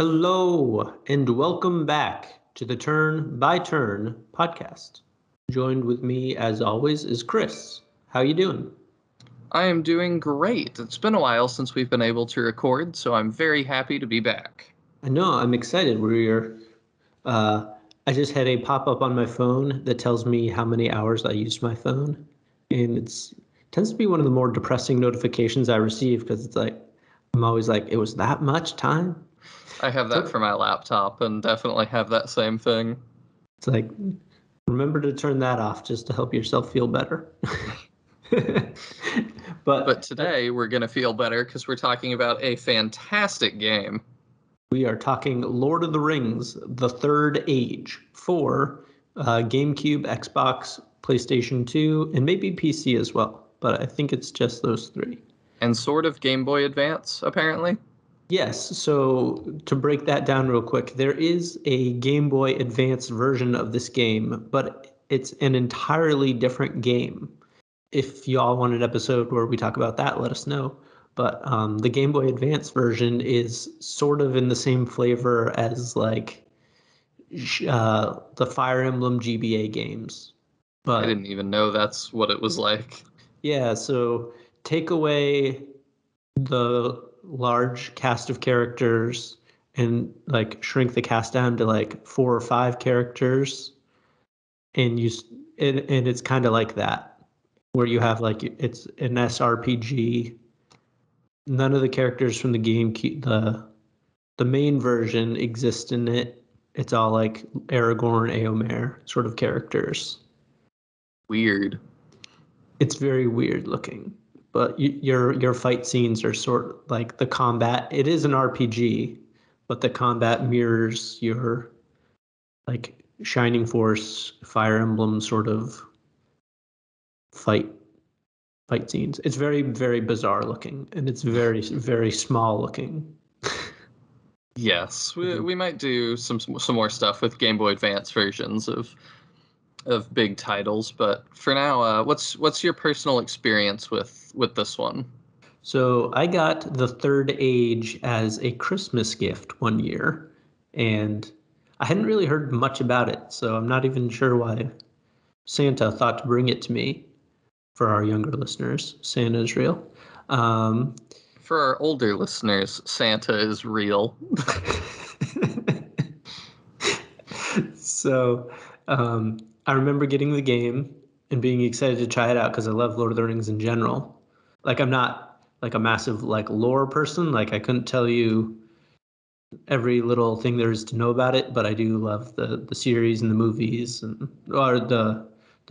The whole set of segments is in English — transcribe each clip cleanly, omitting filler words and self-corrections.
Hello, and welcome back to the Turn by Turn podcast. Joined with me, as always, is Chris. How you doing? I am doing great. It's been a while since we've been able to record, so I'm very happy to be back. I know, I'm excited. I just had a pop-up on my phone that tells me how many hours I used my phone. And it tends to be one of the more depressing notifications I receive because I'm always like, it was that much time? I have that for my laptop and definitely have that same thing. It's like, remember to turn that off just to help yourself feel better. But today we're going to feel better because we're talking about a fantastic game. We are talking Lord of the Rings, The Third Age for GameCube, Xbox, PlayStation 2, and maybe PC as well. But I think it's just those three. And sort of Game Boy Advance, apparently. Yes, so to break that down real quick, there is a Game Boy Advance version of this game, but it's an entirely different game. If y'all want an episode where we talk about that, let us know. But the Game Boy Advance version is sort of in the same flavor as the Fire Emblem GBA games. But I didn't even know that's what it was like. Yeah, so take away the large cast of characters and shrink the cast down to 4 or 5 characters, and it's kind of like that, where you have it's an SRPG. None of the characters from the the main version exist in it. It's all like Aragorn, Éomer sort of characters. Weird. It's very weird looking, but your fight scenes are sort of like the combat. It is an RPG, but the combat mirrors your Shining Force, Fire Emblem sort of fight scenes. It's very, very bizarre looking, and it's very, very small looking. Yes, we might do some more stuff with Game Boy Advance versions of big titles, but for now, what's your personal experience with this one? So I got The Third Age as a Christmas gift one year, and I hadn't really heard much about it, so I'm not even sure why Santa thought to bring it to me. For our younger listeners, Santa is real. For our older listeners, Santa is real. So I remember getting the game and being excited to try it out because I love Lord of the Rings in general. I'm not a massive lore person. I couldn't tell you every little thing there is to know about it, but I do love the series and the movies or the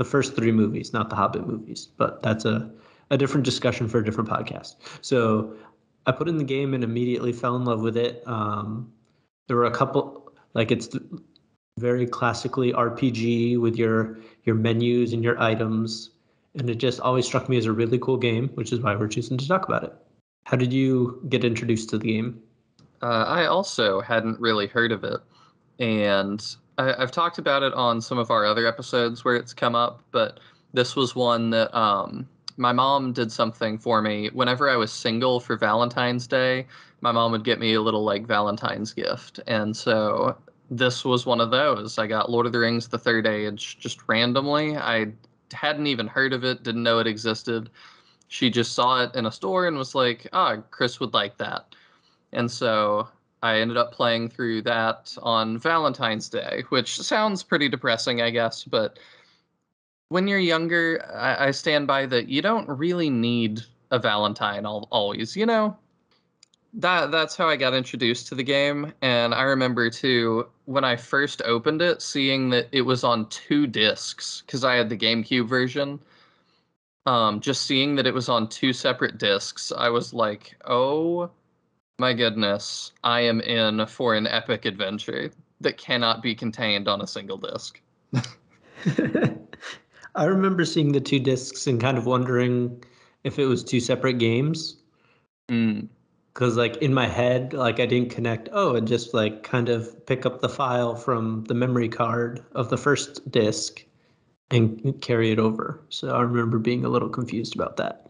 first 3 movies, not the Hobbit movies. But that's a different discussion for a different podcast. So I put in the game and immediately fell in love with it. There were a couple it's very classically RPG with your menus and your items, and it just always struck me as a really cool game, which is why we're choosing to talk about it. How did you get introduced to the game? I also hadn't really heard of it, and I've talked about it on some of our other episodes where it's come up, but this was one that my mom did something for me. Whenever I was single for Valentine's Day, my mom would get me a little Valentine's gift, and so this was one of those. I got Lord of the Rings: The Third Age just randomly. I hadn't even heard of it, didn't know it existed. She just saw it in a store and was like, Chris would like that. And so I ended up playing through that on Valentine's Day, which sounds pretty depressing, I guess. But when you're younger, I stand by that you don't really need a Valentine always, That's how I got introduced to the game. And I remember, too, when I first opened it, seeing that it was on 2 discs, because I had the GameCube version. Just seeing that it was on 2 separate discs, I was like, oh my goodness, I am in for an epic adventure that cannot be contained on a single disc. I remember seeing the 2 discs and kind of wondering if it was 2 separate games. Because in my head, I didn't connect, and just kind of pick up the file from the memory card of the first disc and carry it over. So I remember being a little confused about that.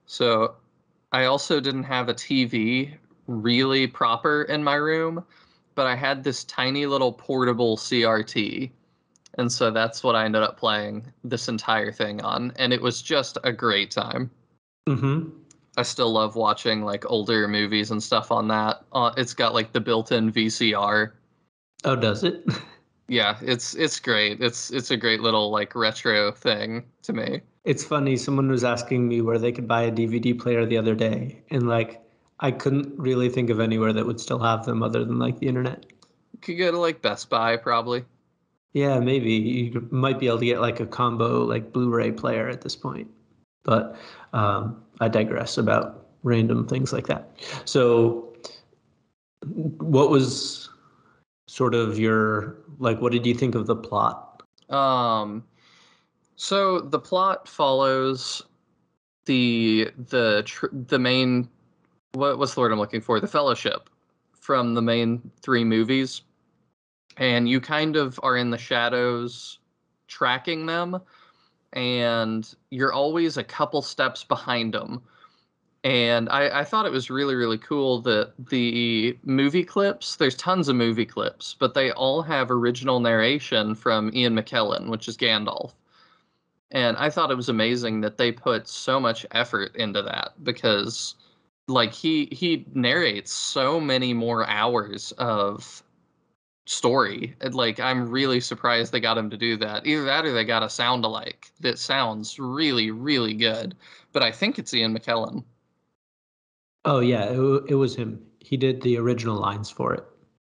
So I also didn't have a TV really proper in my room, but I had this tiny little portable CRT. And so that's what I ended up playing this entire thing on. And it was just a great time. Mm-hmm. I still love watching like older movies and stuff on that. It's got like the built-in VCR. Oh, does it? Yeah, it's great. It's a great little like retro thing to me. It's funny. Someone was asking me where they could buy a DVD player the other day, and like I couldn't really think of anywhere that would still have them other than like the internet. Could go to like Best Buy probably. Yeah, maybe you might be able to get like a combo like Blu-ray player at this point. But I digress about random things like that. So, what was sort of your like? What did you think of the plot? Um, so the plot follows the main what's the word I'm looking for? The Fellowship from the main three movies, and you kind of are in the shadows tracking them, and you're always a couple steps behind them. And I thought it was really, really cool that the movie clips, there's tons of movie clips, but they all have original narration from Ian McKellen, which is Gandalf. And I thought it was amazing that they put so much effort into that because like he narrates so many more hours of story. And, like I'm really surprised they got him to do that. Either that or they got a sound alike that sounds really, really good. But I think it's Ian McKellen. Oh yeah, it was him. He did the original lines for it.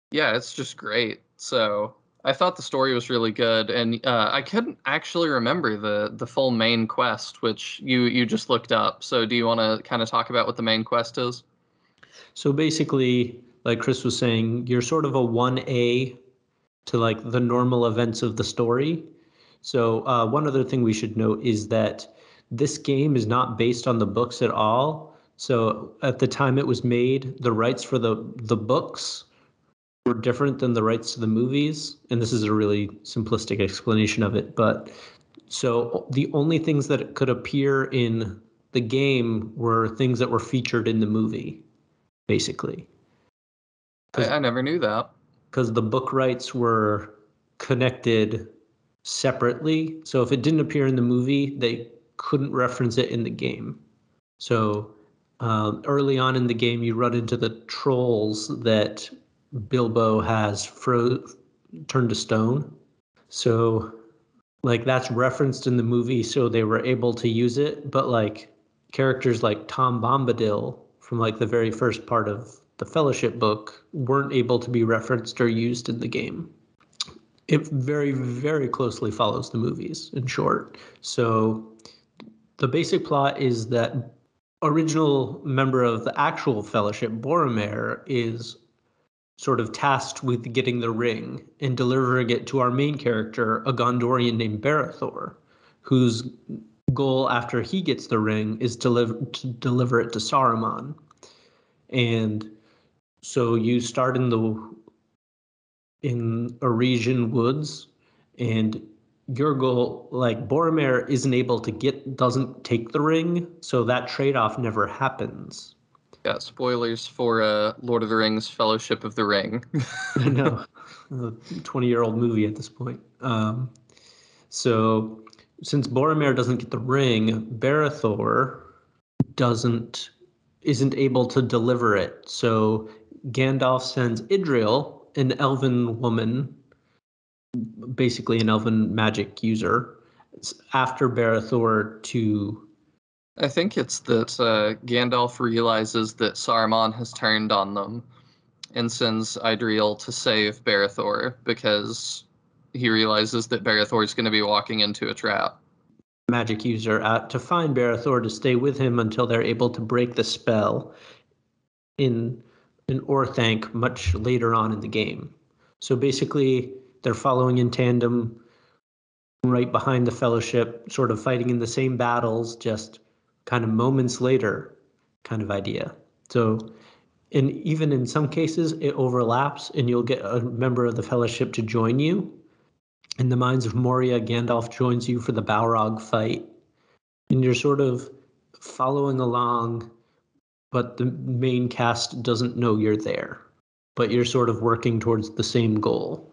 Yeah, it's just great. So I thought the story was really good, and I couldn't actually remember the full main quest, which you just looked up. So do you want to kind of talk about what the main quest is? So basically, like Chris was saying, you're sort of a 1A to like the normal events of the story. So one other thing we should note is that this game is not based on the books at all. So at the time it was made, the rights for the books were different than the rights to the movies. And this is a really simplistic explanation of it. But so the only things that could appear in the game were things that were featured in the movie, basically. I never knew that. Because the book rights were connected separately. So if it didn't appear in the movie, they couldn't reference it in the game. So early on in the game, you run into the trolls that Bilbo has turned to stone. So like that's referenced in the movie, so they were able to use it. But like characters like Tom Bombadil from like the very first part of the Fellowship book weren't able to be referenced or used in the game. It very, very closely follows the movies, in short. So the basic plot is that original member of the actual Fellowship, Boromir, is sort of tasked with getting the ring and delivering it to our main character, a Gondorian named Barethor, whose goal after he gets the ring is to deliver it to Saruman. And so you start in Arisian woods, and your goal, like Boromir, doesn't take the ring, so that trade-off never happens. Got spoilers for Lord of the Rings: Fellowship of the Ring. I know, a 20-year-old movie at this point. So since Boromir doesn't get the ring, Barethor doesn't isn't able to deliver it. So Gandalf sends Idril, an elven woman, basically an elven magic user, after Barethor to. I think it's that Gandalf realizes that Saruman has turned on them and sends Idriel to save Barethor because he realizes that Barethor is going to be walking into a trap. Magic user out to find Barethor to stay with him until they're able to break the spell in Orthanc much later on in the game. So basically, they're following in tandem right behind the Fellowship, sort of fighting in the same battles, just kind of moments later kind of idea. So, and even in some cases, it overlaps, and you'll get a member of the Fellowship to join you. In the Mines of Moria, Gandalf joins you for the Balrog fight, and you're sort of following along but the main cast doesn't know you're there. But you're sort of working towards the same goal.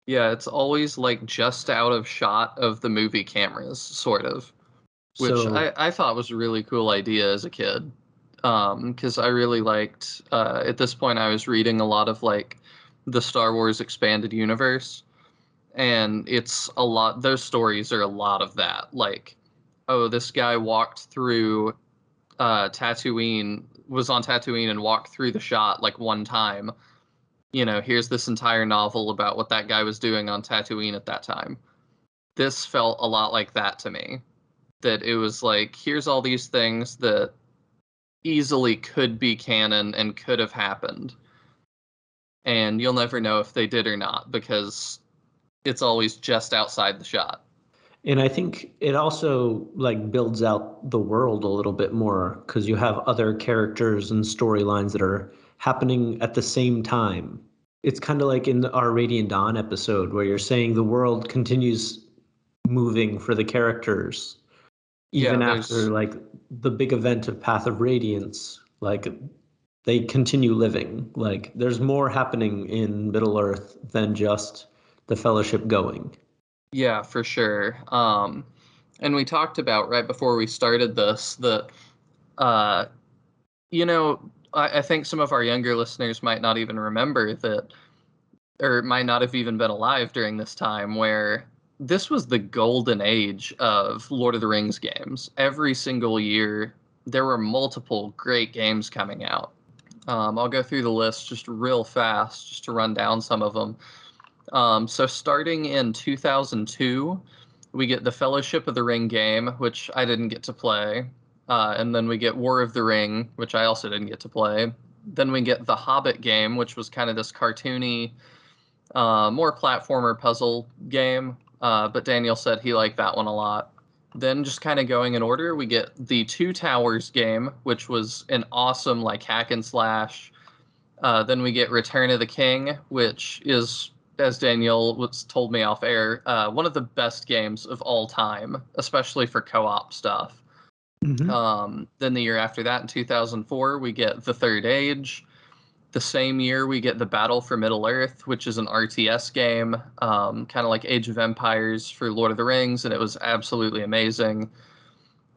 Yeah, it's always like just out of shot of the movie cameras, sort of, which So I thought was a really cool idea as a kid. Because I really liked, at this point, I was reading a lot of like the Star Wars expanded universe, and it's a lot, those stories are a lot of that. Like, oh, this guy walked through Tatooine, was on Tatooine and walked through the shot like one time. You know, here's this entire novel about what that guy was doing on Tatooine at that time. This felt a lot like that to me. That it was like, here's all these things that easily could be canon and could have happened. And you'll never know if they did or not because it's always just outside the shot. and I think it also like builds out the world a little bit more because you have other characters and storylines that are happening at the same time. It's kind of like in our Radiant Dawn episode where you're saying the world continues moving for the characters Yeah, even after there's like the big event of Path of Radiance. Like they continue living. Like there's more happening in Middle Earth than just the Fellowship going. yeah, for sure. And we talked about right before we started this that uh you know, I think some of our younger listeners might not even remember that, or might not have even been alive during this time, where this was the golden age of Lord of the Rings games. Every single year, there were multiple great games coming out. I'll go through the list just real fast, just to run down some of them. So starting in 2002, we get the Fellowship of the Ring game, which I didn't get to play. And then we get War of the Ring, which I also didn't get to play. Then we get the Hobbit game, which was kind of this cartoony, more platformer puzzle game. But Daniel said he liked that one a lot. Then just kind of going in order, we get the Two Towers game, which was an awesome like hack and slash. Then we get Return of the King, which is, as Daniel was told me off air, one of the best games of all time, especially for co-op stuff. Mm-hmm. Then the year after that, in 2004, we get The Third Age. The same year, we get The Battle for Middle-earth, which is an RTS game, kind of like Age of Empires for Lord of the Rings, and it was absolutely amazing.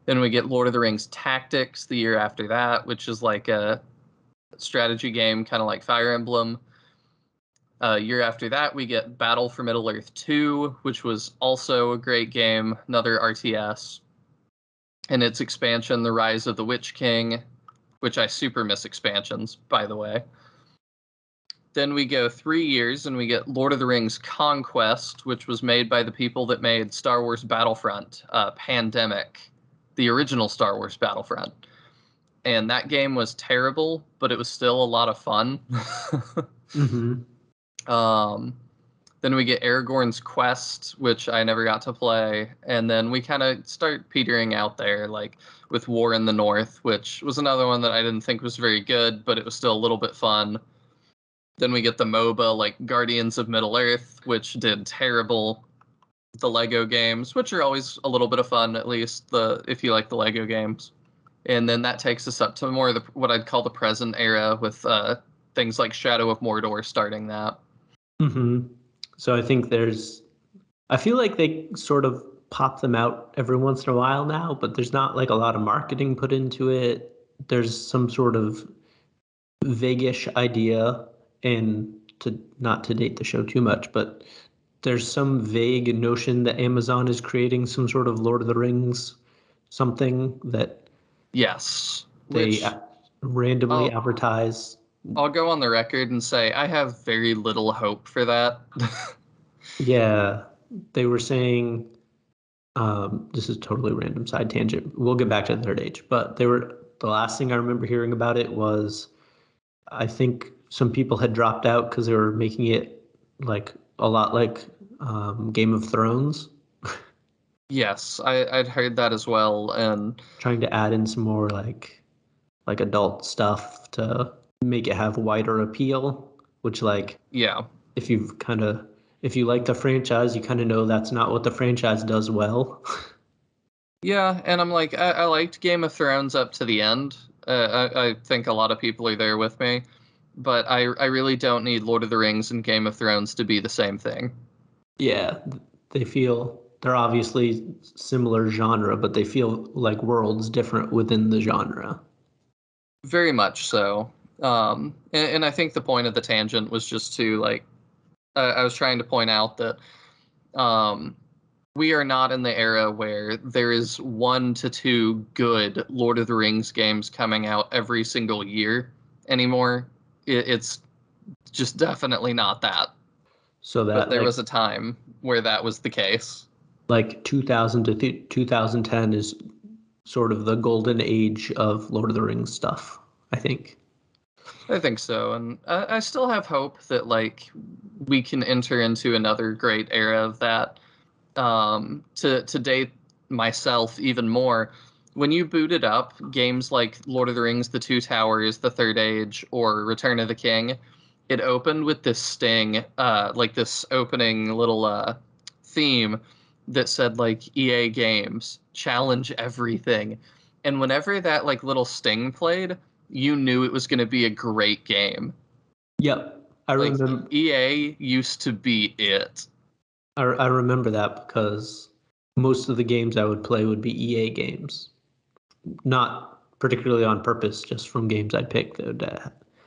Then we get Lord of the Rings Tactics the year after that, which is like a strategy game, kind of like Fire Emblem. Year after that, we get Battle for Middle-earth 2, which was also a great game, another RTS. And its expansion, The Rise of the Witch King, which I super miss expansions, by the way. Then we go 3 years and we get Lord of the Rings Conquest, which was made by the people that made Star Wars Battlefront, Pandemic, the original Star Wars Battlefront. And that game was terrible, but it was still a lot of fun. Mm-hmm. Then we get Aragorn's Quest, which I never got to play. And then we kind of start petering out there, like with War in the North, which was another one that I didn't think was very good, but it was still a little bit fun. Then we get the MOBA, like Guardians of Middle-earth, which did terrible. The Lego games, which are always a little bit of fun, at least if you like the Lego games. And then that takes us up to more of what I'd call the present era with things like Shadow of Mordor starting that. Mm-hmm. So I feel like they sort of pop them out every once in a while now, but there's not like a lot of marketing put into it. There's some sort of vaguish idea, and to not to date the show too much, but there's some vague notion that Amazon is creating some sort of Lord of the Rings something that Yes, they which randomly I'll advertise. I'll go on the record and say I have very little hope for that. Yeah, they were saying this is totally random side tangent. We'll get back to the third age, but the last thing I remember hearing about it was I think some people had dropped out because they were making it like a lot like Game of Thrones, Yes, I'd heard that as well, and trying to add in some more like adult stuff to make it have wider appeal, which like yeah. if if you like the franchise, you kind of know that's not what the franchise does well. Yeah, and I'm like, I liked Game of Thrones up to the end, I think a lot of people are there with me, but I really don't need Lord of the Rings and Game of Thrones to be the same thing. Yeah, they're obviously similar genre, but they feel like worlds different within the genre. Very much so. And I think the point of the tangent was just to like, I was trying to point out that um, we are not in the era where there is 1 to 2 good Lord of the Rings games coming out every single year anymore. It's just definitely not that. So But that there was a time where that was the case. like 2000 to 2010 is sort of the golden age of Lord of the Rings stuff, I think. I think so, and I still have hope that like we can enter into another great era of that. To date myself even more, when you booted up games like Lord of the Rings, The Two Towers, The Third Age, or Return of the King, it opened with this sting, like this opening little theme that said like EA Games challenge everything, and whenever that like little sting played, you knew it was going to be a great game. Yep. I Like remember EA used to be it. I remember that because most of the games I would play would be EA games. Not particularly on purpose, just from games I picked that would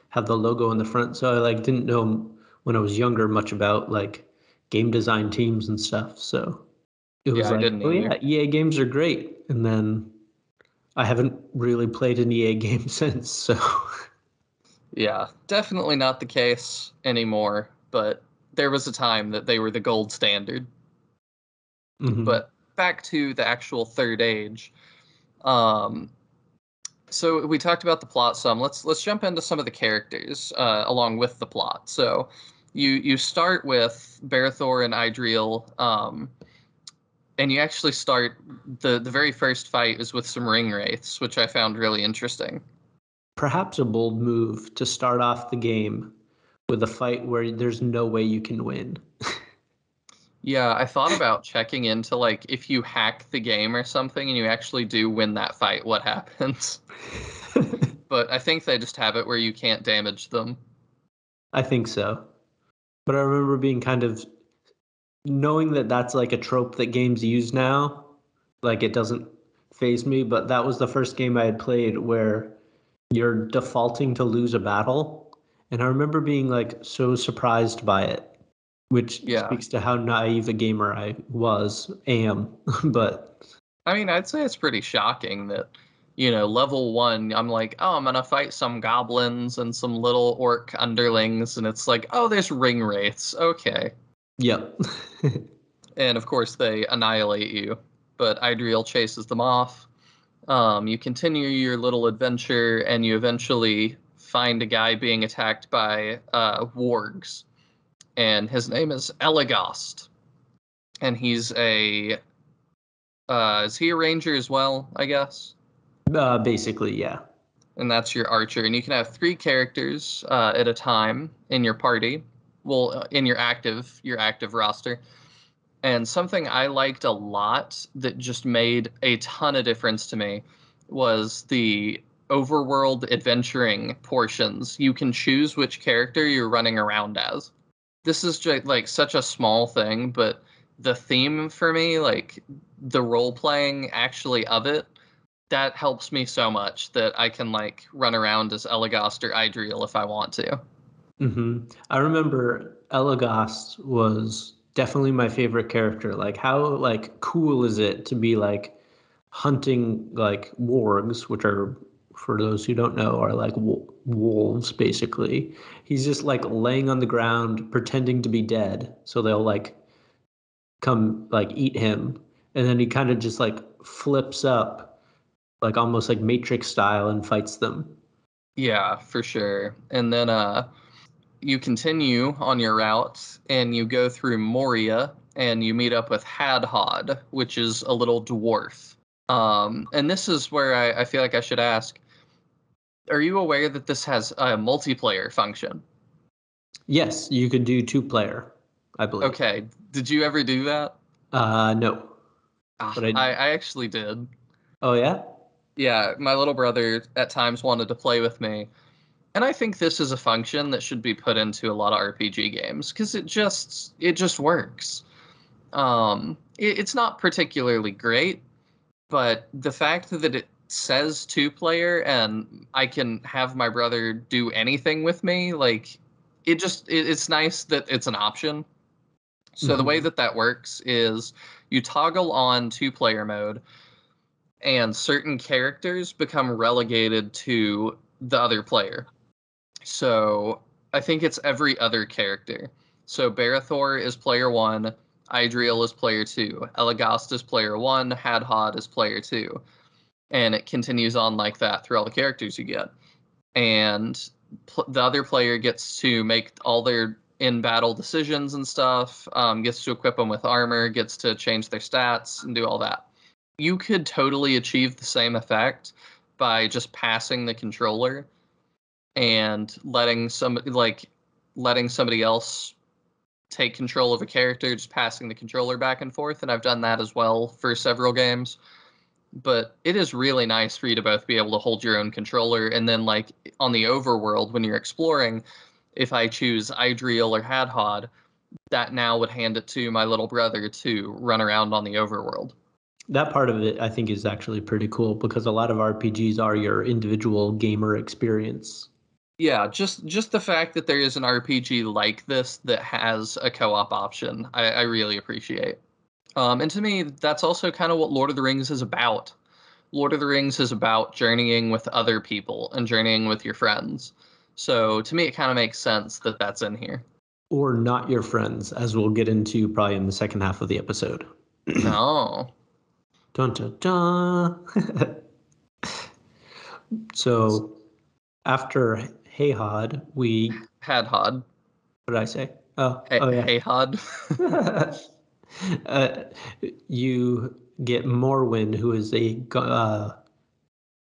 have the logo in the front. So I like didn't know when I was younger much about like game design teams and stuff. So it Yeah, was I like, didn't oh either. yeah, EA games are great. And then I haven't really played an EA game since. So Yeah, definitely not the case anymore, but there was a time that they were the gold standard. mhm. But back to the actual third age. Um, so we talked about the plot some. Let's jump into some of the characters along with the plot. So you start with Berethor and Idriel, and you actually start the very first fight is with some ring wraiths, which I found really interesting. Perhaps a bold move to start off the game with a fight where there's no way you can win. Yeah, I thought about checking into like if you hack the game or something and you actually do win that fight, what happens? But I think they just have it where you can't damage them. I think so. But I remember being kind of knowing that that's like a trope that games use now. Like it doesn't phase me, but that was the first game I had played where you're defaulting to lose a battle. And I remember being like so surprised by it, which Yeah. speaks to how naive a gamer I am. But I mean, I'd say it's pretty shocking that, level 1, I'm like, oh, I'm gonna fight some goblins and some little orc underlings, and it's like, oh, there's ring wraiths. Okay. yep. And of course, they annihilate you. But Idriel chases them off. You continue your little adventure, and you eventually find a guy being attacked by wargs, and his name is Elagast, and he's a is he a ranger as well? I guess, Basically, yeah. and that's your archer, and you can have 3 characters at a time in your party. Well, in your active roster. And something I liked a lot that just made a ton of difference to me was the overworld adventuring portions. You can choose which character you're running around as. This is just like such a small thing, but the theme for me, like the role playing actually of it, that helps me so much that I can like run around as Elagast or Idriel if I want to. I remember Elagast was definitely my favorite character. Like how like cool is it to be like hunting like wargs, which are for those who don't know are like wolves basically. He's just like laying on the ground pretending to be dead, so they'll like come like eat him, and then he kind of just like flips up like almost like Matrix style and fights them. Yeah, for sure. And then you continue on your route and you go through Moria and you meet up with Hadhod, which is a little dwarf. And this is where I feel like I should ask, are you aware that this has a multiplayer function? Yes, you could do two player, I believe. Okay, did you ever do that? No, Ah, but I. I actually did. Oh yeah. Yeah, my little brother at times wanted to play with me. And I think this is a function that should be put into a lot of RPG games because it just works. It's not particularly great, but the fact that it says two player and I can have my brother do anything with me, like it's nice that it's an option. So the way Hmm. that that works is you toggle on two player mode and certain characters become relegated to the other player. So I think it's every other character. So Barathor is player one, Idriel is player two, Elagast is player one, Hadhod is player two. And it continues on like that through all the characters you get. And the other player gets to make all their in battle decisions and stuff, gets to equip them with armor, gets to change their stats, and do all that. You could totally achieve the same effect by just passing the controller and letting somebody else take control of a character, just passing the controller back and forth. And I've done that as well for several games. But it is really nice for you to both be able to hold your own controller. And then, like on the overworld, when you're exploring, if I choose Idriel or Hadhod, that now would hand it to my little brother to run around on the overworld. That part of it, I think, is actually pretty cool because a lot of RPGs are your individual gamer experience. Yeah, just the fact that there is an RPG like this that has a co-op option, I really appreciate. And to me, that's also kind of what Lord of the Rings is about. Lord of the Rings is about journeying with other people and journeying with your friends. So to me, it kind of makes sense that that's in here. Or not your friends, as we'll get into probably in the second half of the episode. Oh, Dun dun dun. So after Hayhod, we Hadhod. what did I say? Oh, Hey, oh yeah. hey, Hod. uh, you get Morwen, who is a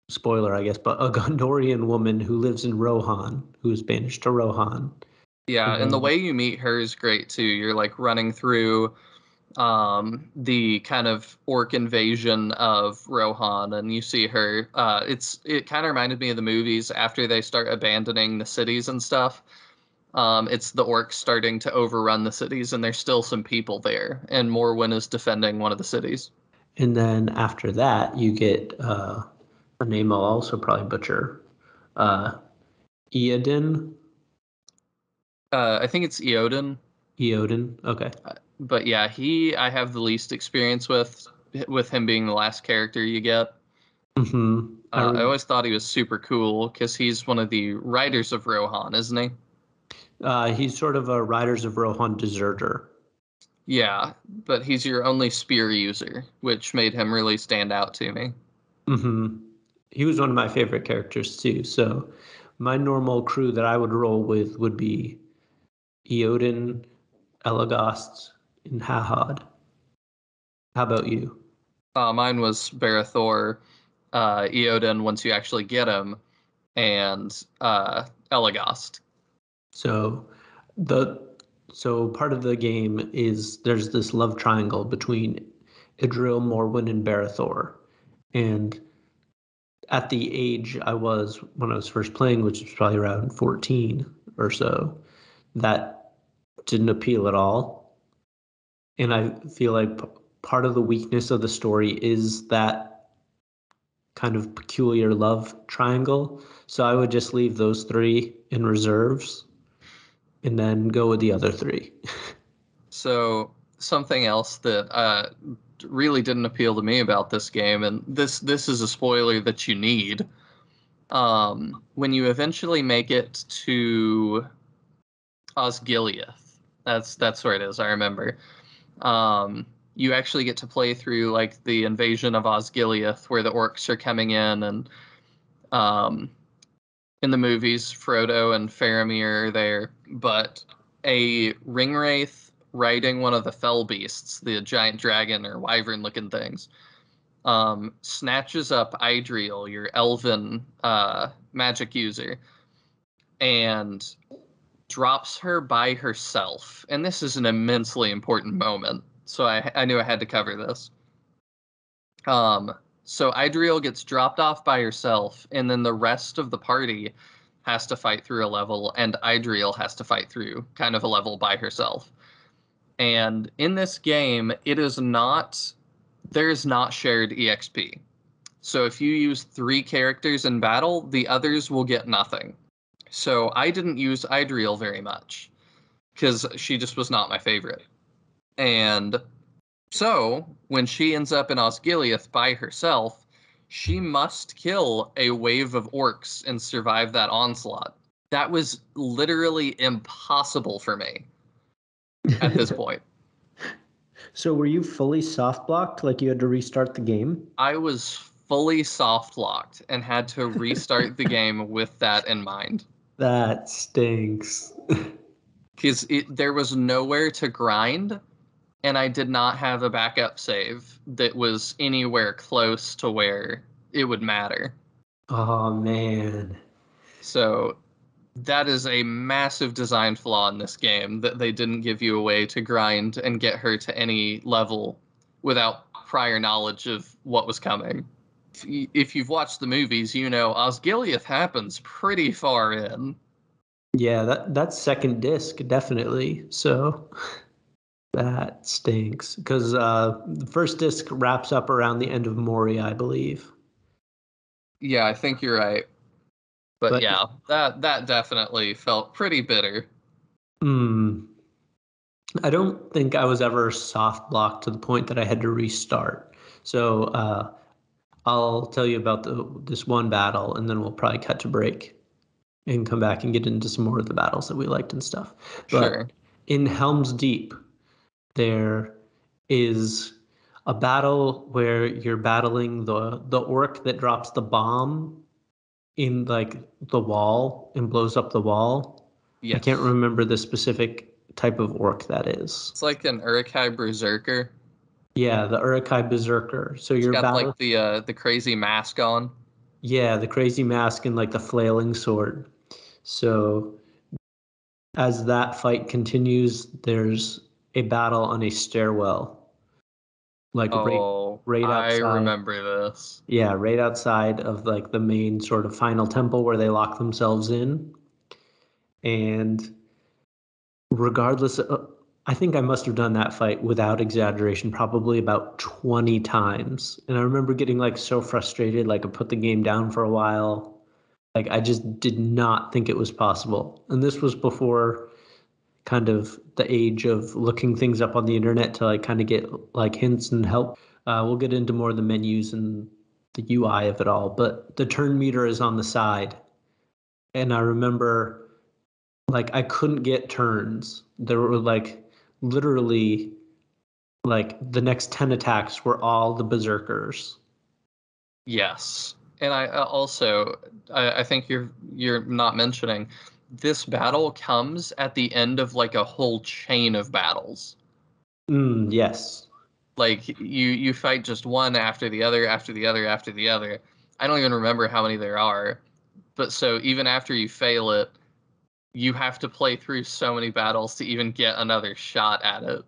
spoiler, I guess, but a Gondorian woman who lives in Rohan, who is banished to Rohan. Yeah, And and the then way you meet her is great too. You're like running through the kind of orc invasion of Rohan, and you see her. It kind of reminded me of the movies after they start abandoning the cities and stuff. It's the orcs starting to overrun the cities, and there's still some people there, and Morwen is defending one of the cities. and then after that, you get a name I'll also probably butcher. Uh, Eodin. I think it's Eodin, Eodin. Okay. but yeah, I have the least experience with him being the last character you get. Mm-hmm. I always thought he was super cool because he's one of the writers of Rohan, isn't he? He's sort of a Riders of Rohan deserter. Yeah, but he's your only spear user, which made him really stand out to me. Mm-hmm. He was one of my favorite characters too. So my normal crew that I would roll with would be Eodin, Elagast, and Hahad. How about you? Mine was Barathor, Eodin once you actually get him, and Elagast. So the so part of the game is there's this love triangle between Idril, Morwen, and Barathor. And at the age I was when I was first playing, which was probably around 14 or so, that didn't appeal at all. And I feel like part of the weakness of the story is that kind of peculiar love triangle. So I would just leave those three in reserves and then go with the other three. So something else that really didn't appeal to me about this game, and this is a spoiler that you need. When you eventually make it to Osgiliath, that's where it is. I remember. You actually get to play through like the invasion of Osgiliath, where the orcs are coming in, and um, in the movies, Frodo and Faramir are there, but a ringwraith riding one of the fell beasts, the giant dragon or wyvern-looking things, snatches up Idriel, your elven magic user, and drops her by herself. And this is an immensely important moment, so I knew I had to cover this. Um, So Idriel gets dropped off by herself, and then the rest of the party has to fight through a level, and Idriel has to fight through kind of a level by herself. And in this game, there is not shared EXP. So if you use 3 characters in battle, the others will get nothing. So I didn't use Idriel very much, because she just was not my favorite. And so, when she ends up in Osgiliath by herself, she must kill a wave of orcs and survive that onslaught. That was literally impossible for me at this point. So were you fully soft blocked? Like you had to restart the game? I was fully soft locked and had to restart the game with that in mind. That stinks. Because there was nowhere to grind, and I did not have a backup save that was anywhere close to where it would matter. Oh, man. So that is a massive design flaw in this game, that they didn't give you a way to grind and get her to any level without prior knowledge of what was coming. If you've watched the movies, you know Osgiliath happens pretty far in. Yeah, that's second disc, definitely. So that stinks. Because the first disc wraps up around the end of Moria, I believe. Yeah, I think you're right. But But yeah, that definitely felt pretty bitter. I don't think I was ever soft blocked to the point that I had to restart. So I'll tell you about this one battle, and then we'll probably cut to break and come back and get into some more of the battles that we liked and stuff. Sure. But in Helm's Deep, there is a battle where you're battling the orc that drops the bomb in like the wall and blows up the wall. I can't Yes. remember the specific type of orc that is. It's like an Uruk-hai berserker. Yeah, the Uruk-hai Berserker. So It's you're got battle. like the crazy mask on. Yeah, the crazy mask and like the flailing sword. So as that fight continues, there's a battle on a stairwell, like Oh, right I outside. remember this. Yeah, right outside of like the main sort of final temple where they lock themselves in. And regardless I think I must have done that fight without exaggeration probably about 20 times. And I remember getting like so frustrated, like I put the game down for a while. Like I just did not think it was possible. And this was before kind of the age of looking things up on the internet to like kind of get like hints and help. We'll get into more of the menus and the UI of it all, but the turn meter is on the side. And I remember like I couldn't get turns. There were like literally like the next 10 attacks were all the berserkers. Yes. And I think you're not mentioning this battle comes at the end of like a whole chain of battles. Yes. Like you fight just one after the other after the other after the other. I don't even remember how many there are. But so even after you fail it, you have to play through so many battles to even get another shot at it.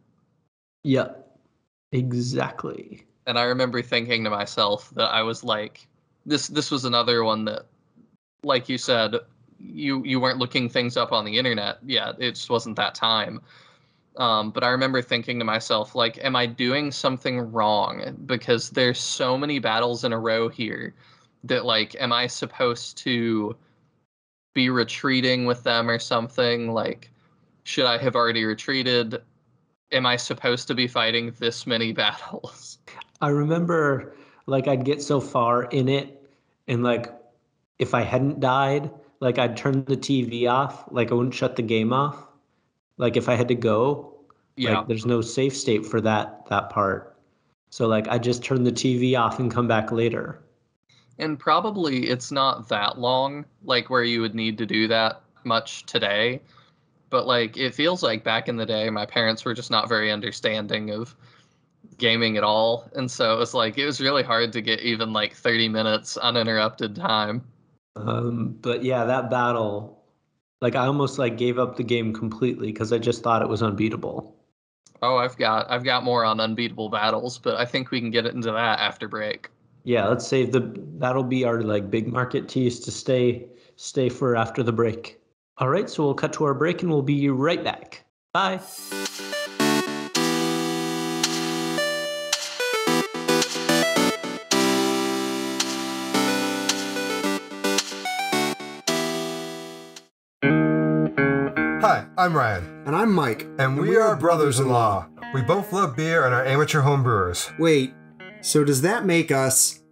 Yep. Exactly. And I remember thinking to myself that I was like, this was another one that, like you said, you weren't looking things up on the internet yet. It just wasn't that time. But I remember thinking to myself, like, am I doing something wrong? Because there's so many battles in a row here that, like, am I supposed to be retreating with them or something? Like, should I have already retreated? Am I supposed to be fighting this many battles? I remember like I'd get so far in it and like if I hadn't died, like I'd turn the TV off, like I wouldn't shut the game off. Like if I had to go, Yeah. like there's no safe state for that part. So like I just turn the TV off and come back later. And probably it's not that long, like where you would need to do that much today. But like it feels like back in the day, my parents were just not very understanding of gaming at all. And so it was like it was really hard to get even like 30 minutes uninterrupted time. But yeah, that battle, like I almost like gave up the game completely because I just thought it was unbeatable. Oh, I've got more on unbeatable battles, but I think we can get into that after break. Yeah, let's save that'll be our like big market tease to stay for after the break. All right, so we'll cut to our break and we'll be right back. Bye. Hi, I'm Ryan. And I'm Mike. And we are brothers-in-law. We both love beer and are amateur home brewers. Wait, so does that make us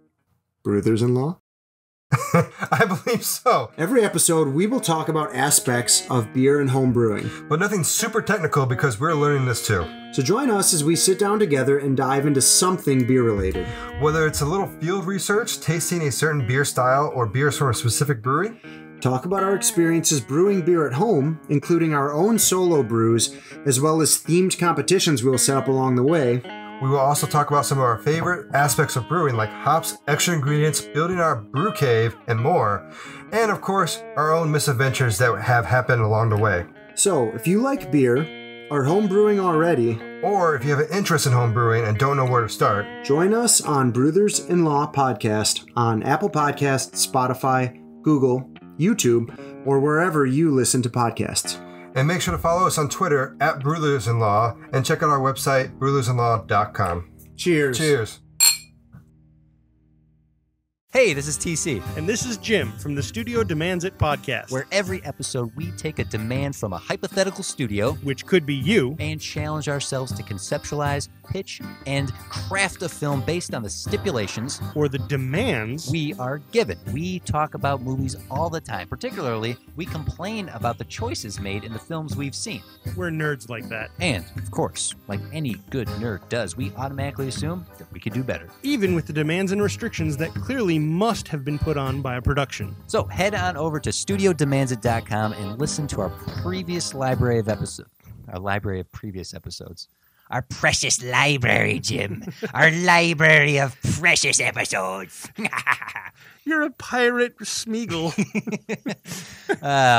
brothers-in-law? I believe so. Every episode, we will talk about aspects of beer and home brewing. But nothing super technical because we're learning this too. So join us as we sit down together and dive into something beer-related. Whether it's a little field research, tasting a certain beer style, or beers from a specific brewery. Talk about our experiences brewing beer at home, including our own solo brews, as well as themed competitions we'll set up along the way. We will also talk about some of our favorite aspects of brewing, like hops, extra ingredients, building our brew cave, and more. And of course, our own misadventures that have happened along the way. So, if you like beer, are home brewing already, or if you have an interest in home brewing and don't know where to start, join us on Brothers-in-Law Podcast on Apple Podcasts, Spotify, Google, YouTube, or wherever you listen to podcasts. And make sure to follow us on Twitter at Brothers-in-Law and check out our website, brothersinlaw.com. Cheers. Cheers. Hey, this is TC. And this is Jim from the Studio Demands It podcast, Where every episode we take a demand from a hypothetical studio, which could be you, and challenge ourselves to conceptualize, pitch, and craft a film based on the stipulations or the demands we are given. We talk about movies all the time. Particularly, we complain about the choices made in the films we've seen. We're nerds like that. And, of course, like any good nerd does, we automatically assume that we could do better. Even with the demands and restrictions that clearly must have been put on by a production. So head on over to studiodemandsit.com and listen to our previous library of episodes. Our library of previous episodes. Our precious library, Jim. Our library of precious episodes. You're a pirate, Smeagol.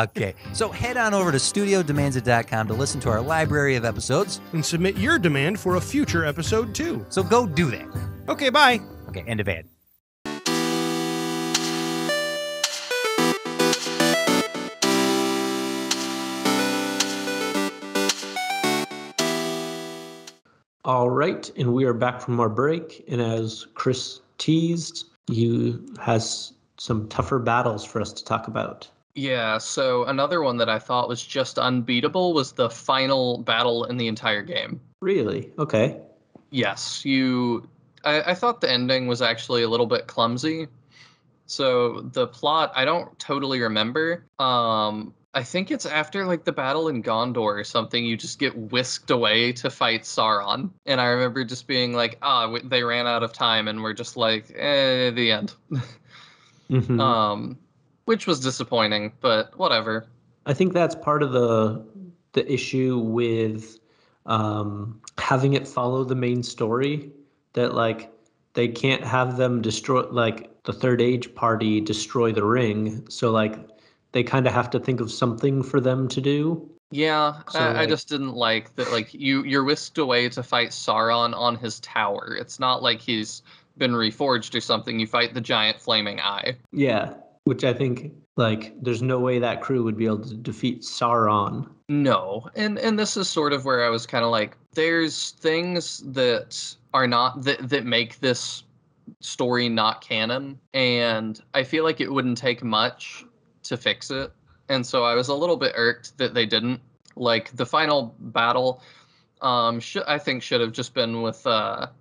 Okay, so head on over to studiodemandsit.com to listen to our library of episodes. And submit your demand for a future episode, too. So go do that. Okay, bye. Okay, end of ad. All right, and we are back from our break. And as Chris teased, you has some tougher battles for us to talk about. Yeah, so another one that I thought was just unbeatable was the final battle in the entire game. Really? Okay. Yes, I thought the ending was actually a little bit clumsy. So the plot, I don't totally remember. I think it's after like the battle in Gondor or something, you just get whisked away to fight Sauron. And I remember just being like, they ran out of time and we're just like, the end. Mm-hmm. Which was disappointing, but whatever. I think that's part of the issue with having it follow the main story, that like they can't have them destroy, like the Third Age party destroy the ring. So like they kind of have to think of something for them to do. Yeah, So, I like- just didn't like that. Like you're whisked away to fight Sauron on his tower. It's not like he's been reforged or something. You fight the giant flaming eye. Yeah, which I think like there's no way that crew would be able to defeat Sauron. No, and this is sort of where I was kind of like, there's things that are not that make this story not canon, and I feel like it wouldn't take much to fix it. And so I was a little bit irked that they didn't. Like the final battle, I think should have just been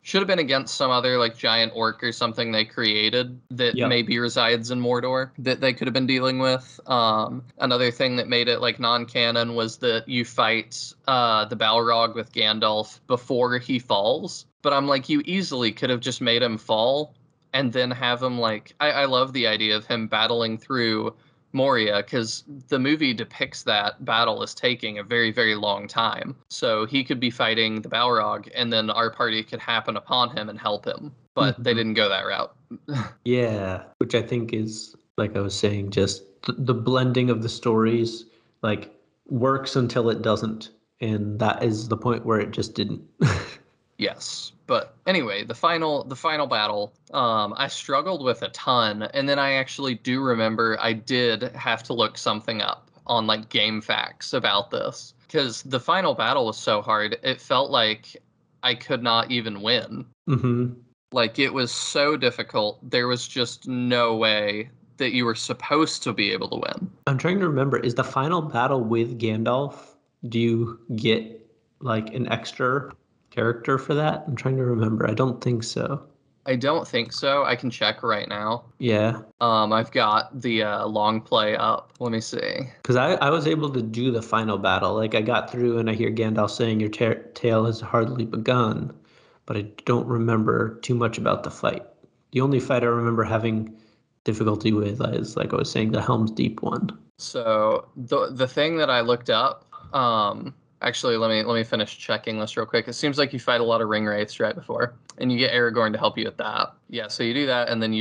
should have been against some other like giant orc or something they created that Yep. maybe resides in Mordor that they could have been dealing with. Another thing that made it like non-canon was that you fight the Balrog with Gandalf before he falls. But I'm like, you easily could have just made him fall and then have him like, I love the idea of him battling through Moria, because the movie depicts that battle as taking a very, very long time. So he could be fighting the Balrog, and then our party could happen upon him and help him. But they didn't go that route. Yeah, which I think is, like I was saying, just the blending of the stories, like, works until it doesn't. And that is the point where it just didn't. Yes, but anyway, the final battle, I struggled with a ton, and then I actually do remember I did have to look something up on like game facts about this because the final battle was so hard. It felt like I could not even win. Mm-hmm. Like it was so difficult. There was just no way that you were supposed to be able to win. I'm trying to remember, is the final battle with Gandalf, do you get like an extra character for that? I'm trying to remember. I don't think so. I don't think so. I can check right now. Yeah. I've got the long play up. Let me see. Because I was able to do the final battle. Like I got through and I hear Gandalf saying your tale has hardly begun, but I don't remember too much about the fight. The only fight I remember having difficulty with is, like I was saying, the Helm's Deep one. So the thing that I looked up, actually let me finish checking this real quick. It seems like you fight a lot of ring wraiths right before, and you get Aragorn to help you with that. Yeah, so you do that, and then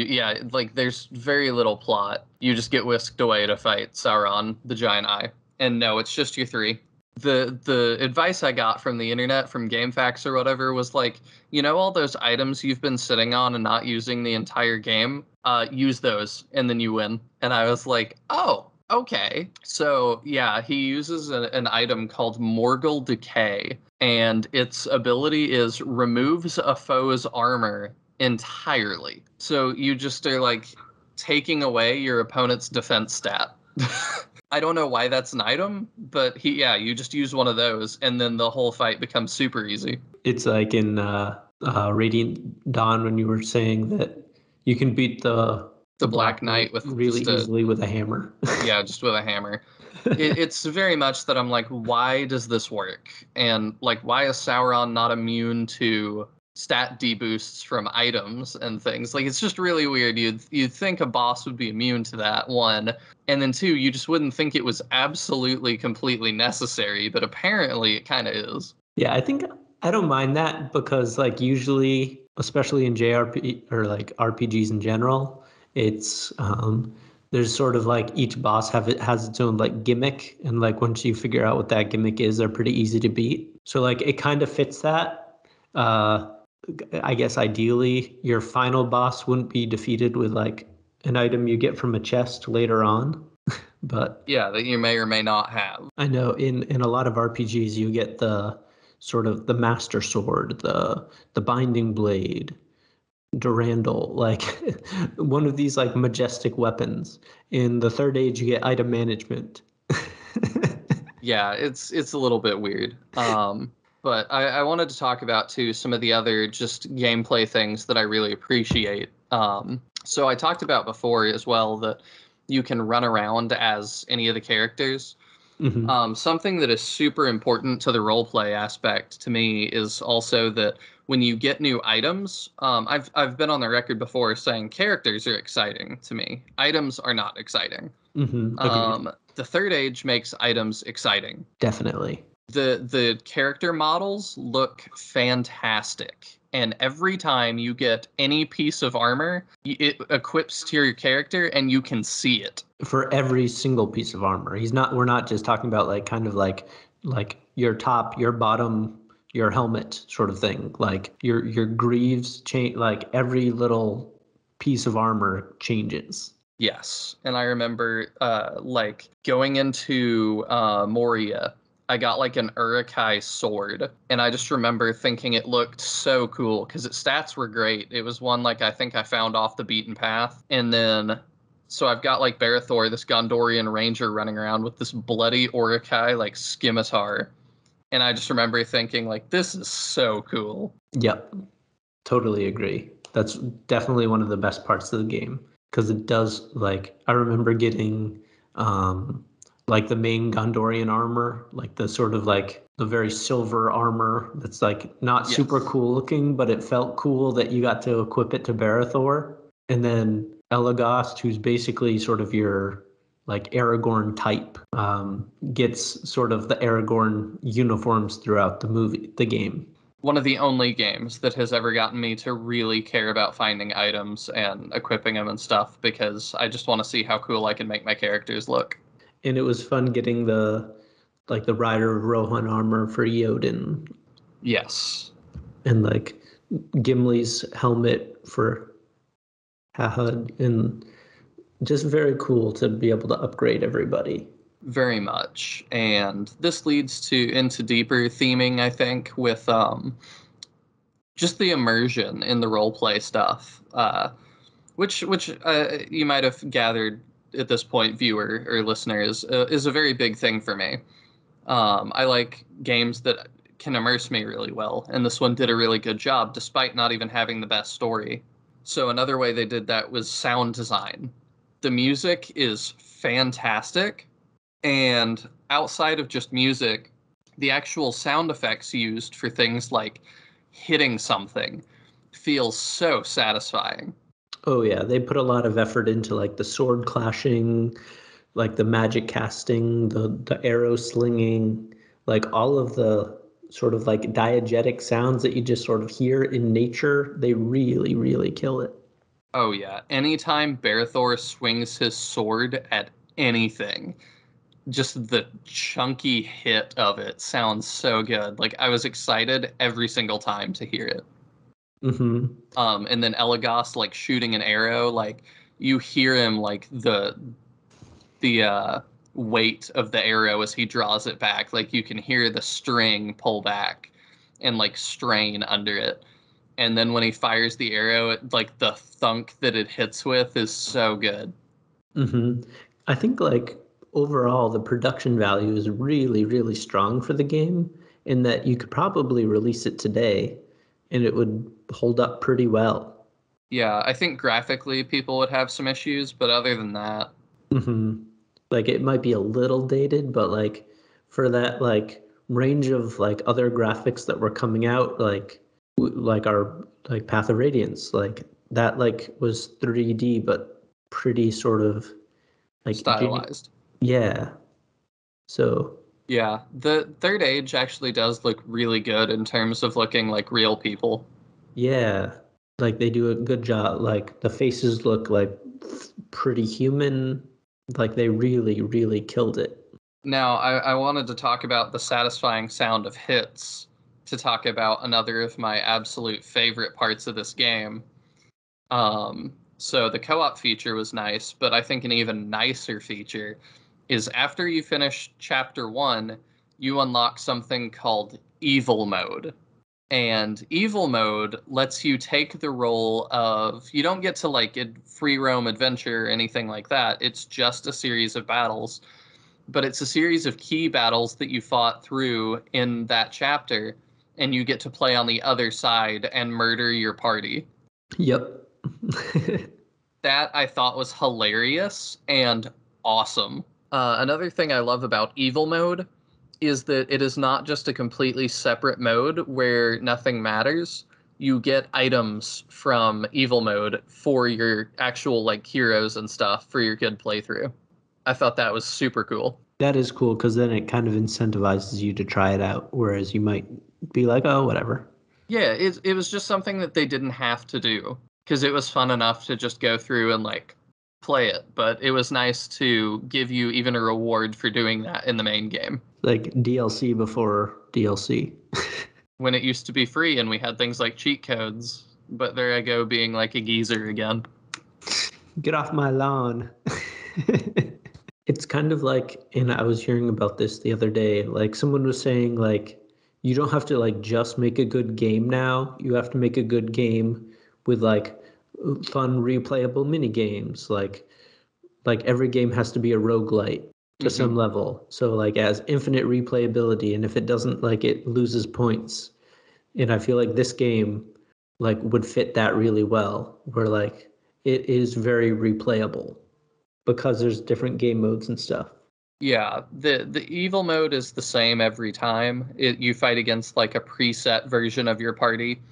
like there's very little plot. You just get whisked away to fight Sauron, the Giant Eye. And no, it's just you three. The advice I got from the internet, from GameFAQs or whatever, was like, all those items you've been sitting on and not using the entire game, use those, and then you win. And I was like, oh, okay. So, yeah, he uses an item called Morgul Decay, and its ability is removes a foe's armor entirely. So you just are, like, taking away your opponent's defense stat. I don't know why that's an item, but you just use one of those, and then the whole fight becomes super easy. It's like in Radiant Dawn when you were saying that you can beat the Black Knight with really easily with a hammer. Yeah, just with a hammer. It's very much that I'm like, why does this work? And like, why is Sauron not immune to stat deboosts from items and things? Like, it's just really weird. You'd think a boss would be immune to that, one, and then two, you just wouldn't think it was absolutely completely necessary, but apparently it kind of is. Yeah, I think I don't mind that because, like, usually, especially in JRPG or like RPGs in general, it's there's sort of like each boss has its own like gimmick, and like once you figure out what that gimmick is, they're pretty easy to beat. So like it kind of fits that. I guess ideally your final boss wouldn't be defeated with like an item you get from a chest later on. But yeah, that you may or may not have. I know in a lot of RPGs you get the sort of the Master Sword, the Binding Blade, Durandal, like one of these like majestic weapons. In the Third Age you get item management. Yeah, it's a little bit weird. But I wanted to talk about, too, some of the other just gameplay things that I really appreciate. So I talked about before as well that you can run around as any of the characters. Mm-hmm. Something that is super important to the roleplay aspect to me is also that when you get new items, I've been on the record before saying characters are exciting to me. Items are not exciting. Mm-hmm. The Third Age makes items exciting. Definitely. The character models look fantastic, and every time you get any piece of armor, it equips to your character and you can see it. For every single piece of armor. We're not just talking about like kind of like your top, your bottom, your helmet sort of thing. Like your greaves change, like every little piece of armor changes. Yes. And I remember like going into Moria, I got like an Uruk-hai sword, and I just remember thinking it looked so cool because its stats were great. It was one like I think I found off the beaten path. And then so I've got like Barathor, this Gondorian ranger, running around with this bloody Uruk-hai like scimitar. And I just remember thinking like, this is so cool. Yep. Totally agree. That's definitely one of the best parts of the game because it does, like, I remember getting like the main Gondorian armor, like the sort of like the very silver armor that's like not super cool looking, but it felt cool that you got to equip it to Barathor. And then Elagast, who's basically sort of your like Aragorn type, gets sort of the Aragorn uniforms throughout the game. One of the only games that has ever gotten me to really care about finding items and equipping them and stuff, because I just want to see how cool I can make my characters look. And it was fun getting the Rider of Rohan armor for Eodin. Yes. and like Gimli's helmet for Hahud, and just very cool to be able to upgrade everybody. Very much. And this leads to into deeper theming, I think, with just the immersion in the roleplay stuff, which you might have gathered at this point, viewer or listener, is a very big thing for me. I like games that can immerse me really well, and this one did a really good job, despite not even having the best story. So another way they did that was sound design. The music is fantastic, and outside of just music, the actual sound effects used for things like hitting something feels so satisfying. Oh yeah, they put a lot of effort into like the sword clashing, like the magic casting, the arrow slinging, like all of the sort of like diegetic sounds that you just sort of hear in nature. They really, really kill it. Oh yeah, anytime Berthor swings his sword at anything, just the chunky hit of it sounds so good. Like, I was excited every single time to hear it. Mm-hmm. And then Elagos, like, shooting an arrow, like, you hear him, like, the weight of the arrow as he draws it back. Like, you can hear the string pull back and, like, strain under it. And then when he fires the arrow, like, the thunk that it hits with is so good. Mm-hmm. I think, like, overall, the production value is really, really strong for the game, in that you could probably release it today and it would hold up pretty well. Yeah, I think graphically people would have some issues, but other than that, Mm-hmm. Like, it might be a little dated, but like for that like range of like other graphics that were coming out, like our like Path of Radiance, like that like was 3D but pretty sort of like stylized. Yeah. So Yeah, the Third Age actually does look really good in terms of looking like real people. yeah, like they do a good job. Like the faces look like pretty human. Like they really, really killed it. Now, I wanted to talk about the satisfying sound of hits, to talk about another of my absolute favorite parts of this game. So the co-op feature was nice, but I think an even nicer feature is after you finish Chapter 1, you unlock something called Evil Mode. And Evil Mode lets you take the role of... You don't get to, like, free roam adventure or anything like that. It's just a series of battles. But it's a series of key battles that you fought through in that chapter, and you get to play on the other side and murder your party. Yep. That I thought was hilarious and awesome. Another thing I love about Evil Mode is that it is not just a completely separate mode where nothing matters. You get items from Evil Mode for your actual like heroes and stuff for your good playthrough. I thought that was super cool. That is cool because then it kind of incentivizes you to try it out, whereas you might be like, oh, whatever. Yeah, it was just something that they didn't have to do because it was fun enough to just go through and like play it. But it was nice to give you even a reward for doing that in the main game. Like DLC before DLC. When it used to be free and we had things like cheat codes. But there I go being like a geezer again. Get off my lawn. It's kind of like, and I was hearing about this the other day, like someone was saying like, you don't have to like just make a good game now. You have to make a good game with like fun replayable mini games. Like every game has to be a roguelite to some level. So like as infinite replayability, and if it doesn't, like it loses points. And I feel like this game like would fit that really well, where like it is very replayable because there's different game modes and stuff. Yeah, the evil mode is the same every time. You fight against like a preset version of your party.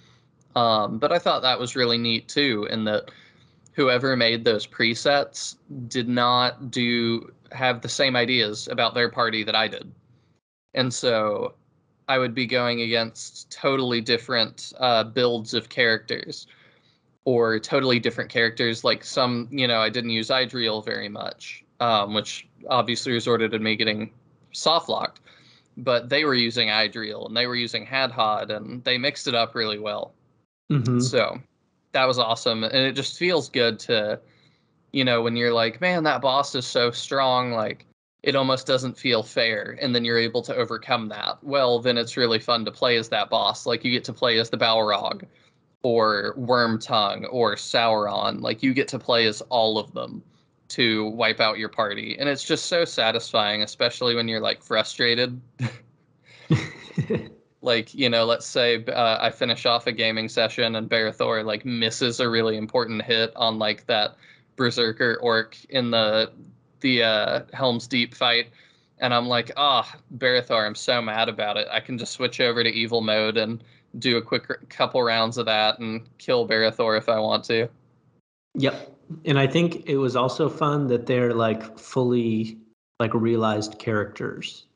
But I thought that was really neat too, in that whoever made those presets did not have the same ideas about their party that I did. And so I would be going against totally different builds of characters, or totally different characters. Like some, I didn't use Idriel very much, which obviously resorted to me getting soft locked. but they were using Idril and they were using Hadhod, and they mixed it up really well. Mm-hmm. So that was awesome. And it just feels good to, when you're like, man, that boss is so strong, like, it almost doesn't feel fair, and then you're able to overcome that. Well, then it's really fun to play as that boss. Like, you get to play as the Balrog, or Wormtongue, or Sauron. Like, you get to play as all of them to wipe out your party. And it's just so satisfying, especially when you're, like, frustrated. Like, let's say I finish off a gaming session and Barathor, like, misses a really important hit on, like, that Berserker orc in the Helm's Deep fight, and I'm like, Barathor, I'm so mad about it. I can just switch over to evil mode and do a quick couple rounds of that and kill Barathor if I want to. Yep. And I think it was also fun that they're like fully like realized characters.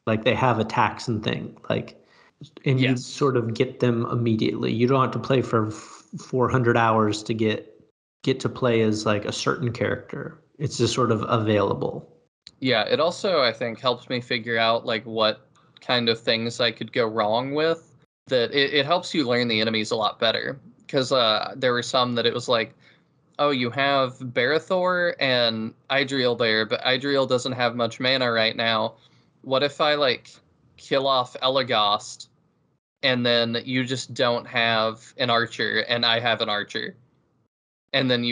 Like they have attacks and things, like, and you sort of get them immediately. You don't have to play for 400 hours to get to play as like a certain character. It's just sort of available. Yeah, it also, I think, helps me figure out like what kind of things I could go wrong with. That it helps you learn the enemies a lot better. Because there were some that it was like, oh, you have Barathor and Idril there, but Idril doesn't have much mana right now. What if I like kill off Elagast and then you just don't have an archer and I have an archer? And then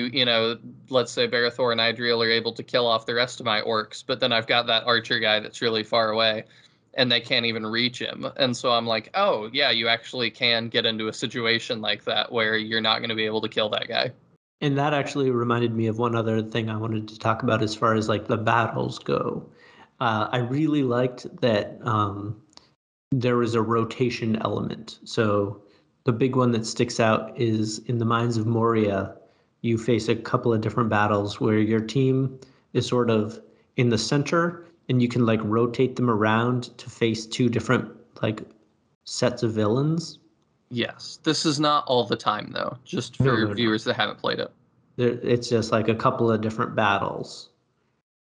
let's say Barathor and Idril are able to kill off the rest of my orcs, but then I've got that archer guy that's really far away, and they can't even reach him. And so I'm like, oh, yeah, you actually can get into a situation like that where you're not going to be able to kill that guy. And that actually reminded me of one other thing I wanted to talk about as far as like the battles go. I really liked that there was a rotation element. So the big one that sticks out is in the Mines of Moria. You face a couple of different battles where your team is sort of in the center and you can like rotate them around to face two different like sets of villains. Yes. This is not all the time though, just for viewers that haven't played it. It's just like a couple of different battles.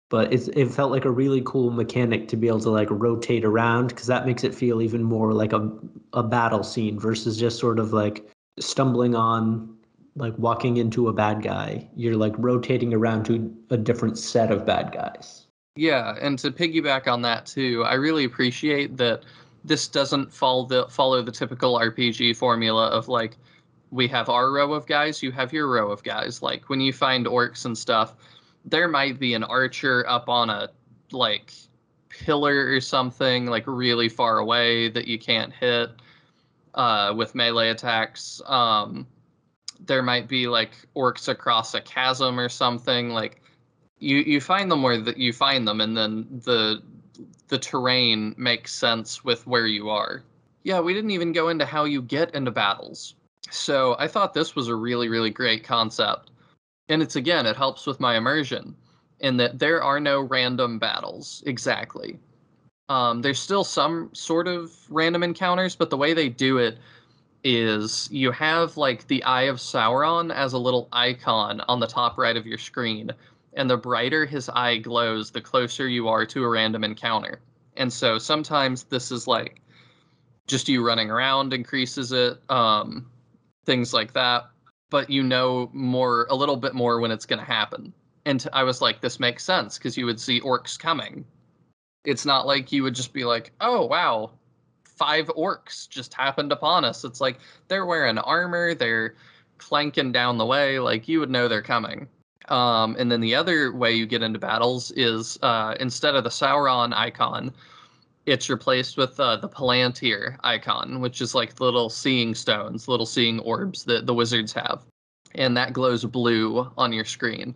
But it felt like a really cool mechanic to be able to like rotate around, because that makes it feel even more like a battle scene versus just sort of like stumbling on, like walking into a bad guy. You're like rotating around to a different set of bad guys. Yeah, and to piggyback on that too, I really appreciate that this doesn't follow the typical RPG formula of like, we have our row of guys, you have your row of guys. Like when you find orcs and stuff, there might be an archer up on a like pillar or something like really far away that you can't hit with melee attacks. There might be like orcs across a chasm or something. Like you find them where you find them, and then the terrain makes sense with where you are. Yeah, we didn't even go into how you get into battles. So I thought this was a really, really great concept. And it helps with my immersion in that there are no random battles exactly. There's still some sort of random encounters, but the way they do it is you have like the Eye of Sauron as a little icon on the top right of your screen, and the brighter his eye glows, the closer you are to a random encounter. And so sometimes this is like just you running around increases it, things like that. But a little bit more when it's going to happen. And I was like, this makes sense, because you would see orcs coming. It's not like you would just be like, oh, wow, 5 orcs just happened upon us. It's like they're wearing armor, they're clanking down the way, like you would know they're coming. And then the other way you get into battles is instead of the Sauron icon, it's replaced with the Palantir icon, which is like the little seeing stones, little seeing orbs that the wizards have. And that glows blue on your screen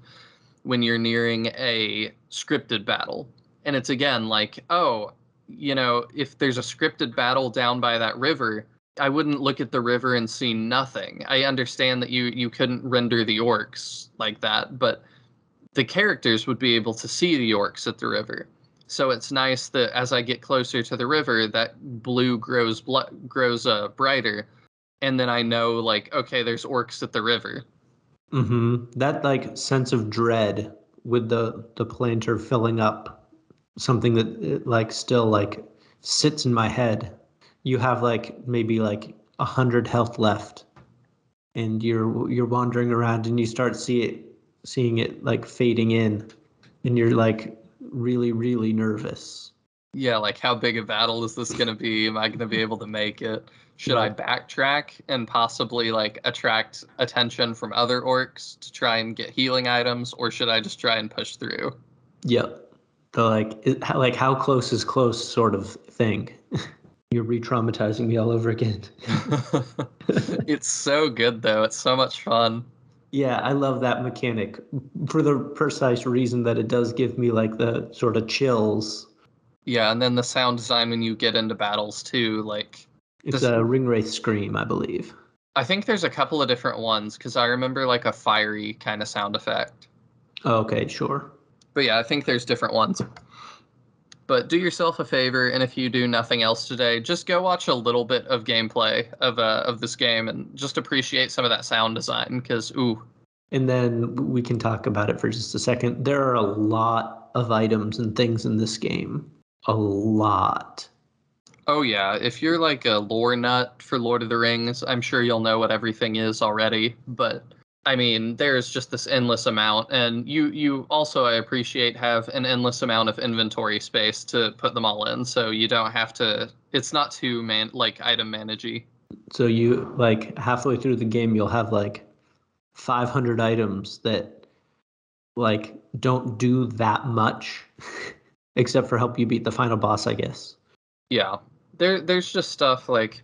when you're nearing a scripted battle. And it's again like, oh, if there's a scripted battle down by that river, I wouldn't look at the river and see nothing. I understand that you couldn't render the orcs like that, but the characters would be able to see the orcs at the river. So it's nice that as I get closer to the river, that blue grows brighter, and then I know like, okay, there's orcs at the river. Mm-hmm. That like sense of dread with the planter filling up something that like still like sits in my head. You have like maybe like 100 health left, and you're wandering around, and you start seeing it like fading in, and you're like really, really nervous. Yeah, like how big a battle is this going to be? Am I going to be able to make it? Should I backtrack and possibly like attract attention from other orcs to try and get healing items, or should I just try and push through? Yep. The like how close is close sort of thing. You're re-traumatizing me all over again. It's so good though. It's so much fun. Yeah, I love that mechanic for the precise reason that it does give me like the sort of chills. Yeah, and then the sound design when you get into battles too, like It's a ringwraith scream, I believe. I think there's a couple of different ones because I remember like a fiery kind of sound effect. Okay, sure. But yeah, I think there's different ones. But do yourself a favor, and if you do nothing else today, just go watch a little bit of gameplay of this game and just appreciate some of that sound design, because, ooh. And then we can talk about it for just a second. There are a lot of items and things in this game. A lot. Oh yeah, if you're like a lore nut for Lord of the Rings, I'm sure you'll know what everything is already, but I mean, there's just this endless amount, and you also, I appreciate, have an endless amount of inventory space to put them all in, so you don't have to, it's not too item managey. So you like halfway through the game you'll have like 500 items that like don't do that much except for help you beat the final boss, I guess. Yeah. There's just stuff like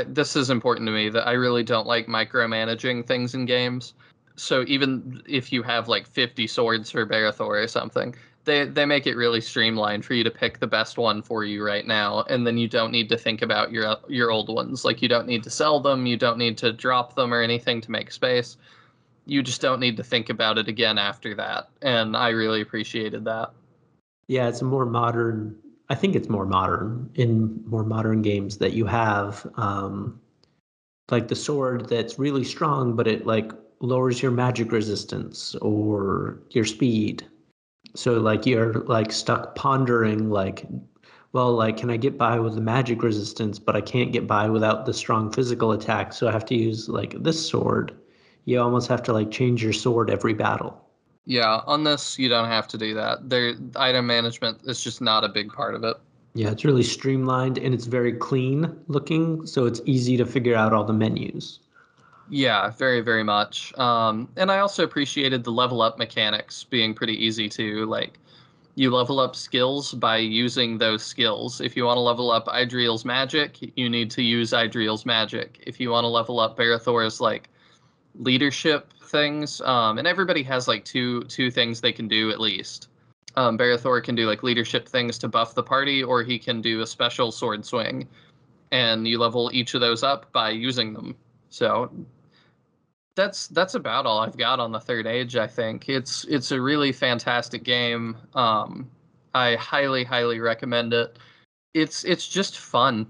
this is important to me that I really don't like micromanaging things in games. So even if you have like 50 swords for Barathor or something, they make it really streamlined for you to pick the best one for you right now, and then you don't need to think about your old ones. Like you don't need to sell them, you don't need to drop them or anything to make space. You just don't need to think about it again after that, and I really appreciated that. Yeah, it's a more modern. I think it's more modern in more modern games that you have like the sword that's really strong, but it like lowers your magic resistance or your speed. So like you're like stuck pondering like, well, like can I get by with the magic resistance, but I can't get by without the strong physical attack, so I have to use like this sword. You almost have to like change your sword every battle. Yeah, on this, you don't have to do that. Item management is just not a big part of it. Yeah, it's really streamlined and it's very clean looking, so it's easy to figure out all the menus. Yeah, very, very much. And I also appreciated the level up mechanics being pretty easy too. Like, you level up skills by using those skills. If you want to level up Idriel's magic, you need to use Idriel's magic. If you want to level up Barathor's like leadership things, and everybody has like two things they can do at least. Barathor can do like leadership things to buff the party, or he can do a special sword swing, and you level each of those up by using them. So that's about all I've got on the Third Age. I think it's a really fantastic game. I highly recommend it. It's just fun.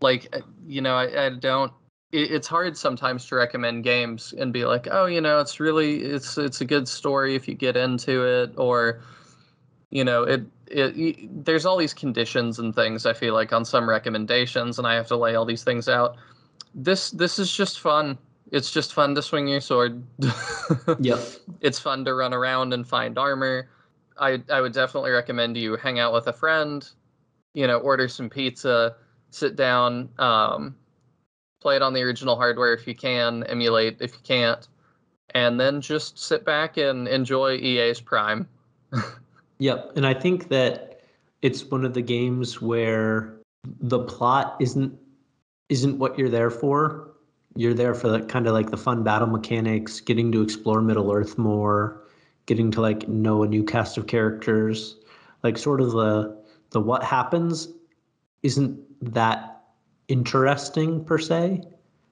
Like I don't. It's hard sometimes to recommend games and be like, oh, it's a good story if you get into it, or there's all these conditions and things I feel like on some recommendations, and I have to lay all these things out. This is just fun. It's just fun to swing your sword. Yep. It's fun to run around and find armor. I would definitely recommend you hang out with a friend, order some pizza, sit down, play it on the original hardware if you can, emulate if you can't, and then just sit back and enjoy EA's Prime. Yep, and I think that it's one of the games where the plot isn't what you're there for. You're there for the kind of like the fun battle mechanics, getting to explore Middle Earth more, getting to like know a new cast of characters. Like sort of the what happens isn't that interesting per se.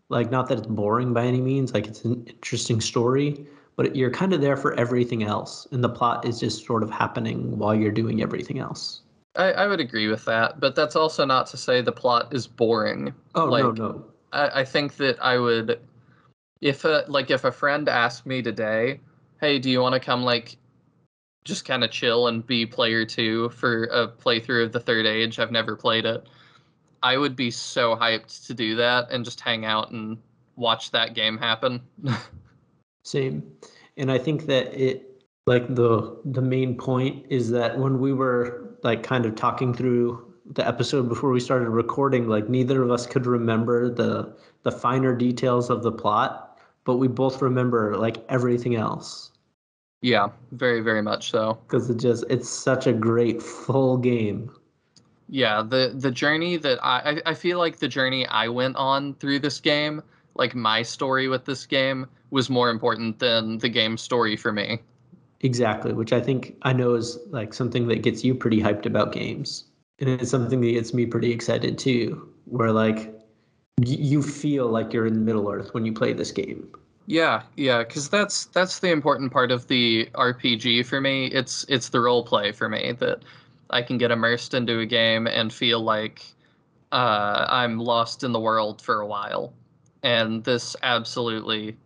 Like not that it's boring by any means, like it's an interesting story, but you're kind of there for everything else, and the plot is just sort of happening while you're doing everything else. I would agree with that, but that's also not to say the plot is boring. Oh, no. I think that I would, if a friend asked me today, hey, do you want to come like just kind of chill and be player 2 for a playthrough of the Third Age. I've never played it. I would be so hyped to do that and just hang out and watch that game happen. Same. And I think that the main point is that when we were like kind of talking through the episode before we started recording, like neither of us could remember the finer details of the plot, but we both remember like everything else. Yeah, very, very much so. Because it's such a great full game. Yeah, the journey that I feel like the journey I went on through this game, like my story with this game, was more important than the game story for me. Exactly, which I know is like something that gets you pretty hyped about games. And it's something that gets me pretty excited too, where like you feel like you're in Middle Earth when you play this game. Yeah, because that's the important part of the RPG for me. It's the role play for me, that I can get immersed into a game and feel like I'm lost in the world for a while. And this absolutely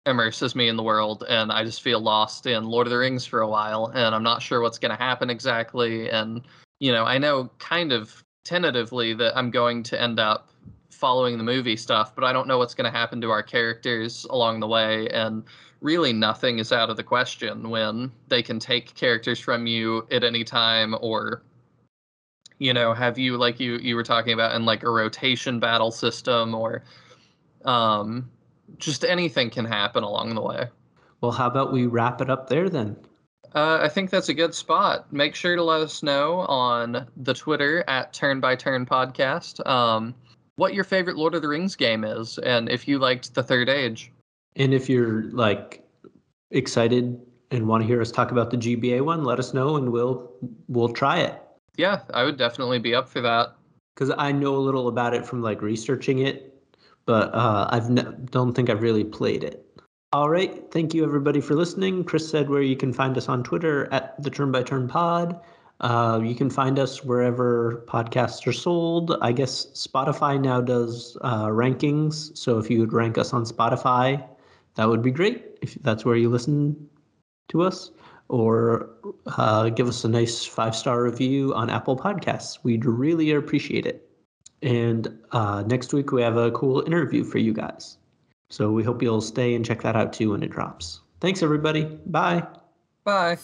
immerses me in the world, and I just feel lost in Lord of the Rings for a while, and I'm not sure what's going to happen exactly. And, I know kind of tentatively that I'm going to end up following the movie stuff, but I don't know what's going to happen to our characters along the way. And really nothing is out of the question when they can take characters from you at any time, or have you, like you were talking about, in like a rotation battle system, or just anything can happen along the way. Well, how about we wrap it up there then? I think that's a good spot. Make sure to let us know on the Twitter at Turn by Turn Podcast what your favorite Lord of the Rings game is, and if you liked the Third Age. And if you're like excited and want to hear us talk about the GBA one, let us know and we'll try it. Yeah, I would definitely be up for that. Because I know a little about it from like researching it, but don't think I've really played it. All right. Thank you, everybody, for listening. Chris said where you can find us on Twitter at the Turn by Turn Pod. You can find us wherever podcasts are sold. I guess Spotify now does rankings. So if you would rank us on Spotify, that would be great if that's where you listen to us. Or give us a nice 5-star review on Apple Podcasts. We'd really appreciate it. And next week we have a cool interview for you guys. So we hope you'll stay and check that out too when it drops. Thanks, everybody. Bye. Bye.